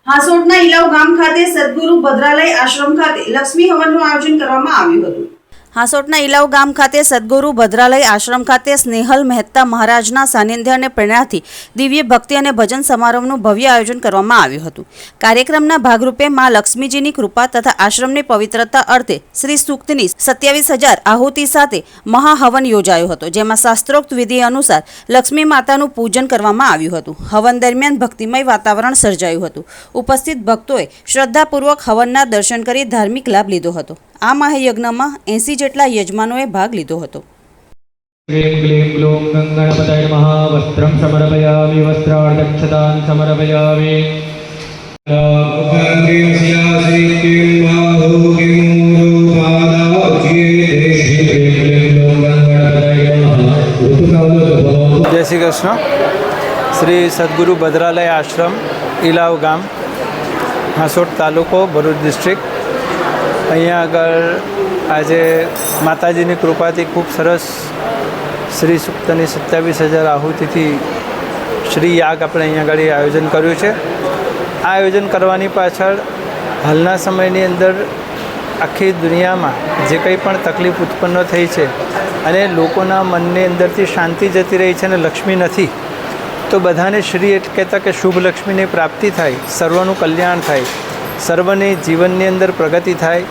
હાસોટના ઇલાવ ગામ ખાતે સદગુરુ ભદ્રાલય આશ્રમ ખાતે લક્ષ્મી હવનનું આયોજન કરવામાં આવ્યું હતું। હાસોટના ઇલાવ ગામ ખાતે સદગુરુ ભદ્રાલય આશ્રમ ખાતે સ્નેહલ મહેતા મહારાજના સાનિધ્ય અને પ્રેરણાથી દિવ્ય ભક્તિ અને ભજન સમારોહનું ભવ્ય આયોજન કરવામાં આવ્યું હતું। કાર્યક્રમના ભાગરૂપે મા લક્ષ્મીજીની કૃપા તથા આશ્રમની પવિત્રતા અર્થે શ્રી સૂક્તની 27,000 આહુતિ સાથે મહાહવન યોજાયો હતો, જેમાં શાસ્ત્રોક્ત વિધિ અનુસાર લક્ષ્મી માતાનું પૂજન કરવામાં આવ્યું હતું। હવન દરમિયાન ભક્તિમય વાતાવરણ સર્જાયું હતું। ઉપસ્થિત ભક્તોએ શ્રદ્ધાપૂર્વક હવનના દર્શન કરી ધાર્મિક લાભ લીધો હતો। આ મહાયજ્ઞમાં 80 જેટલા યજમાનોએ ભાગ લીધો હતો। क्लीं क्लीं ग्लूं गंगणपतये नमः। वस्त्रं समर्पयामि, वस्त्रार्धक्षतां समर्पयामि। जय श्री कृष्ण। श्री सद्गुरु भद्रालय आश्रम इलाव गाम, हासोट तालुको, भरूच डिस्ट्रिक्ट। અહીંયા આગળ આજે માતાજીની કૃપાથી ખૂબ સરસ શ્રી સૂક્તની 27,000 આહુતિથી શ્રી યાગ આપણે અહીંયા આગળ આયોજન કર્યું છે। આ આયોજન કરવાની પાછળ હાલના સમયની અંદર આખી દુનિયામાં જે કંઈ પણ તકલીફ ઉત્પન્ન થઈ છે અને લોકોના મનની અંદરથી શાંતિ જતી રહી છે અને લક્ષ્મી નથી, તો બધાને શ્રી એટલે કહેતા કે શુભ લક્ષ્મીની પ્રાપ્તિ થાય, સર્વનું કલ્યાણ થાય, સર્વની જીવનની અંદર પ્રગતિ થાય,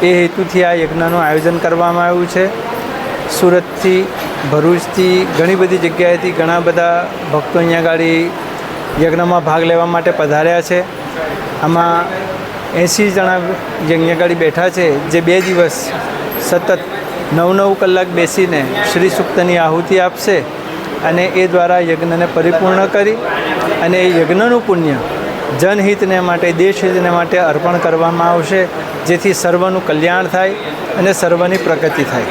એ હેતુથી આ યજ્ઞનું આયોજન કરવામાં આવ્યું છે। સુરતથી, ભરૂચથી, ઘણી બધી જગ્યાએથી ઘણા બધા ભક્તો અહીંયા આગળ યજ્ઞમાં ભાગ લેવા માટે પધાર્યા છે। આમાં 80 જણા અહીંયા આગળ બેઠા છે, જે 2 દિવસ સતત 9-9 કલાક બેસીને શ્રી સૂક્તની આહુતિ આપશે અને એ દ્વારા યજ્ઞને પરિપૂર્ણ કરી અને એ યજ્ઞનું પુણ્ય જનહિતને માટે, દેશહિતને માટે અર્પણ કરવામાં આવશે, જેથી સર્વનું કલ્યાણ થાય અને સર્વની પ્રગતિ થાય।